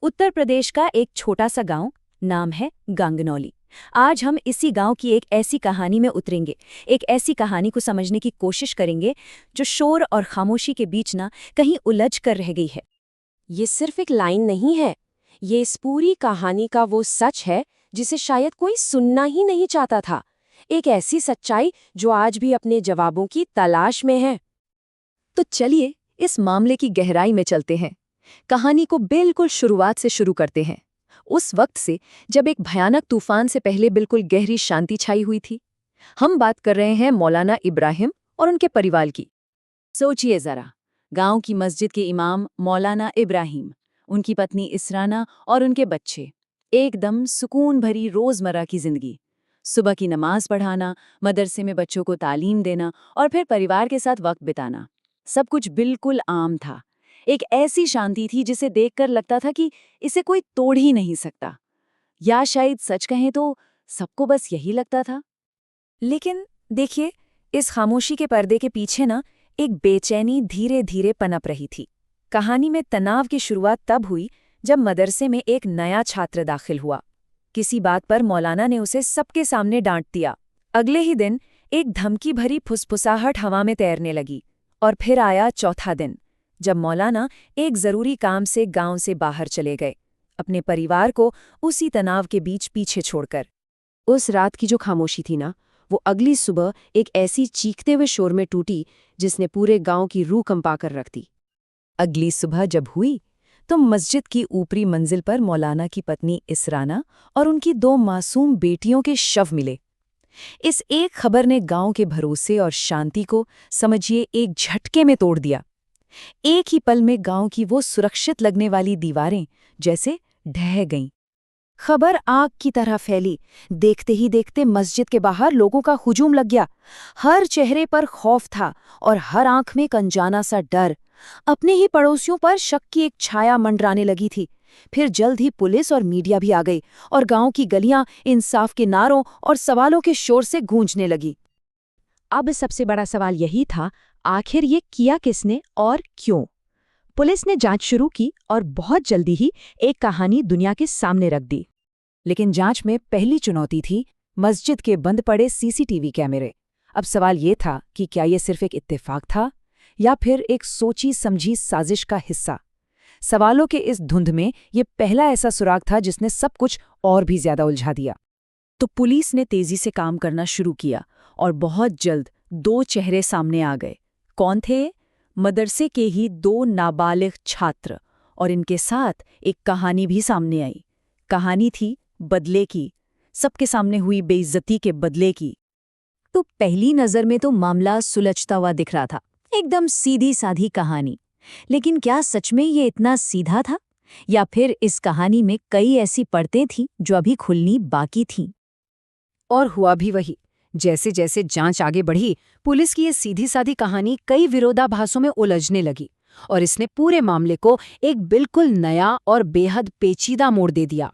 उत्तर प्रदेश का एक छोटा सा गांव, नाम है गांगनौली। आज हम इसी गांव की एक ऐसी कहानी में उतरेंगे, एक ऐसी कहानी को समझने की कोशिश करेंगे जो शोर और खामोशी के बीच ना कहीं उलझ कर रह गई है। ये सिर्फ एक लाइन नहीं है, ये इस पूरी कहानी का वो सच है जिसे शायद कोई सुनना ही नहीं चाहता था। एक ऐसी सच्चाई जो आज भी अपने जवाबों की तलाश में है। तो चलिए इस मामले की गहराई में चलते हैं। कहानी को बिल्कुल शुरुआत से शुरू करते हैं, उस वक्त से जब एक भयानक तूफान से पहले बिल्कुल गहरी शांति छाई हुई थी। हम बात कर रहे हैं मौलाना इब्राहिम और उनके परिवार की। सोचिए जरा, गांव की मस्जिद के इमाम मौलाना इब्राहिम, उनकी पत्नी इसराना और उनके बच्चे। एकदम सुकून भरी रोजमर्रा की जिंदगी। सुबह की नमाज पढ़ाना, मदरसे में बच्चों को तालीम देना और फिर परिवार के साथ वक्त बिताना, सब कुछ बिल्कुल आम था। एक ऐसी शांति थी जिसे देखकर लगता था कि इसे कोई तोड़ ही नहीं सकता। या शायद सच कहें तो सबको बस यही लगता था। लेकिन देखिए, इस खामोशी के पर्दे के पीछे ना एक बेचैनी धीरे धीरे पनप रही थी। कहानी में तनाव की शुरुआत तब हुई जब मदरसे में एक नया छात्र दाखिल हुआ। किसी बात पर मौलाना ने उसे सबके सामने डांट दिया। अगले ही दिन एक धमकी भरी फुसफुसाहट हवा में तैरने लगी। और फिर आया चौथा दिन, जब मौलाना एक जरूरी काम से गांव से बाहर चले गए, अपने परिवार को उसी तनाव के बीच पीछे छोड़कर। उस रात की जो खामोशी थी ना, वो अगली सुबह एक ऐसी चीखते हुए शोर में टूटी जिसने पूरे गांव की रूह कंपा कर रख दी। अगली सुबह जब हुई तो मस्जिद की ऊपरी मंजिल पर मौलाना की पत्नी इसराना और उनकी 2 मासूम बेटियों के शव मिले। इस एक खबर ने गांव के भरोसे और शांति को, समझिए, एक झटके में तोड़ दिया। एक ही पल में गांव की वो सुरक्षित लगने वाली दीवारें जैसे ढह गईं। खबर आग की तरह फैली। देखते ही देखते मस्जिद के बाहर लोगों का हुजूम लग गया। हर चेहरे पर खौफ था और हर आंख में एक अनजाना सा डर। अपने ही पड़ोसियों पर शक की एक छाया मंडराने लगी थी। फिर जल्द ही पुलिस और मीडिया भी आ गई और गांव की गलियां इंसाफ के नारों और सवालों के शोर से गूंजने लगी। अब सबसे बड़ा सवाल यही था, आखिर ये किया किसने और क्यों? पुलिस ने जांच शुरू की और बहुत जल्दी ही एक कहानी दुनिया के सामने रख दी। लेकिन जांच में पहली चुनौती थी मस्जिद के बंद पड़े सीसीटीवी कैमरे। अब सवाल ये था कि क्या ये सिर्फ एक इत्तेफाक था या फिर एक सोची समझी साजिश का हिस्सा। सवालों के इस धुंध में ये पहला ऐसा सुराग था जिसने सब कुछ और भी ज्यादा उलझा दिया। तो पुलिस ने तेजी से काम करना शुरू किया और बहुत जल्द 2 चेहरे सामने आ गए। कौन थे? मदरसे के ही 2 नाबालिग छात्र, और इनके साथ एक कहानी भी सामने आई। कहानी थी बदले की, सबके सामने हुई बेइज्जती के बदले की। तो पहली नज़र में तो मामला सुलझता हुआ दिख रहा था, एकदम सीधी साधी कहानी। लेकिन क्या सच में ये इतना सीधा था, या फिर इस कहानी में कई ऐसी परतें थीं जो अभी खुलनी बाकी थीं? और हुआ भी वही। जैसे जैसे जांच आगे बढ़ी, पुलिस की ये सीधी साधी कहानी कई विरोधाभासों में उलझने लगी और इसने पूरे मामले को एक बिल्कुल नया और बेहद पेचीदा मोड़ दे दिया।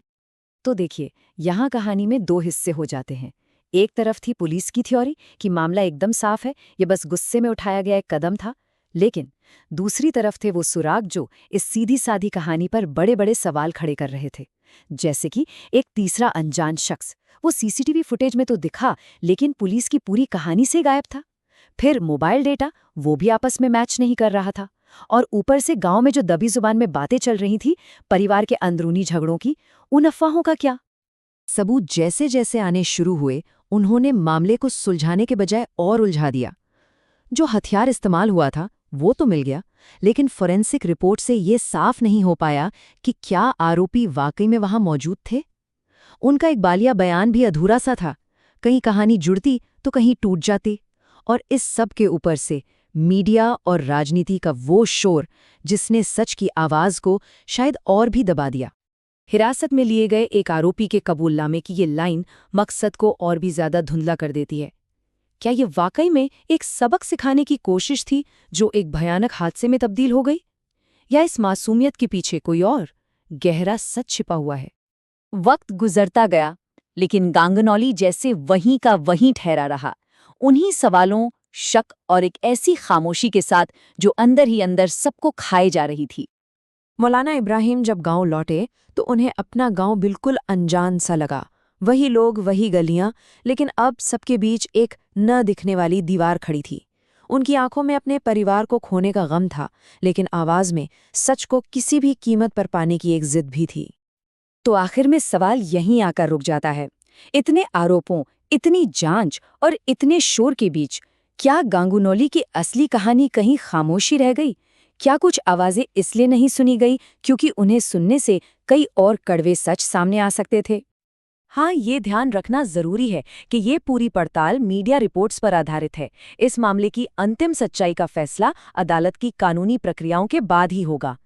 तो देखिए, यहाँ कहानी में 2 हिस्से हो जाते हैं। एक तरफ थी पुलिस की थ्योरी कि मामला एकदम साफ है, ये बस गुस्से में उठाया गया एक कदम था। लेकिन दूसरी तरफ थे वो सुराग जो इस सीधी साधी कहानी पर बड़े बड़े सवाल खड़े कर रहे थे। जैसे कि एक तीसरा अनजान शख्स, वो सीसीटीवी फुटेज में तो दिखा लेकिन पुलिस की पूरी कहानी से गायब था। फिर मोबाइल डेटा, वो भी आपस में मैच नहीं कर रहा था। और ऊपर से गांव में जो दबी जुबान में बातें चल रही थी परिवार के अंदरूनी झगड़ों की, उन अफवाहों का क्या? सबूत जैसे जैसे आने शुरू हुए, उन्होंने मामले को सुलझाने के बजाय और उलझा दिया। जो हथियार इस्तेमाल हुआ था वो तो मिल गया, लेकिन फोरेंसिक रिपोर्ट से ये साफ नहीं हो पाया कि क्या आरोपी वाकई में वहां मौजूद थे। उनका एक बालिया बयान भी अधूरा सा था, कहीं कहानी जुड़ती तो कहीं टूट जाती। और इस सब के ऊपर से मीडिया और राजनीति का वो शोर जिसने सच की आवाज को शायद और भी दबा दिया। हिरासत में लिए गए एक आरोपी के कबूलनामे की ये लाइन मकसद को और भी ज्यादा धुंधला कर देती है। क्या ये वाकई में एक सबक सिखाने की कोशिश थी जो एक भयानक हादसे में तब्दील हो गई, या इस मासूमियत के पीछे कोई और गहरा सच छिपा हुआ है? वक्त गुजरता गया, लेकिन गांगनौली जैसे वहीं का वहीं ठहरा रहा, उन्हीं सवालों, शक और एक ऐसी खामोशी के साथ जो अंदर ही अंदर सबको खाए जा रही थी। मौलाना इब्राहिम जब गांव लौटे तो उन्हें अपना गांव बिल्कुल अनजान सा लगा। वही लोग, वही गलियां, लेकिन अब सबके बीच एक न दिखने वाली दीवार खड़ी थी। उनकी आंखों में अपने परिवार को खोने का गम था, लेकिन आवाज में सच को किसी भी कीमत पर पाने की एक जिद भी थी। तो आखिर में सवाल यहीं आकर रुक जाता है। इतने आरोपों, इतनी जांच और इतने शोर के बीच क्या गांगुनौली की असली कहानी कहीं खामोशी रह गई? क्या कुछ आवाजें इसलिए नहीं सुनी गई क्योंकि उन्हें सुनने से कई और कड़वे सच सामने आ सकते थे? हाँ, ये ध्यान रखना जरूरी है कि ये पूरी पड़ताल मीडिया रिपोर्ट्स पर आधारित है। इस मामले की अंतिम सच्चाई का फैसला अदालत की कानूनी प्रक्रियाओं के बाद ही होगा।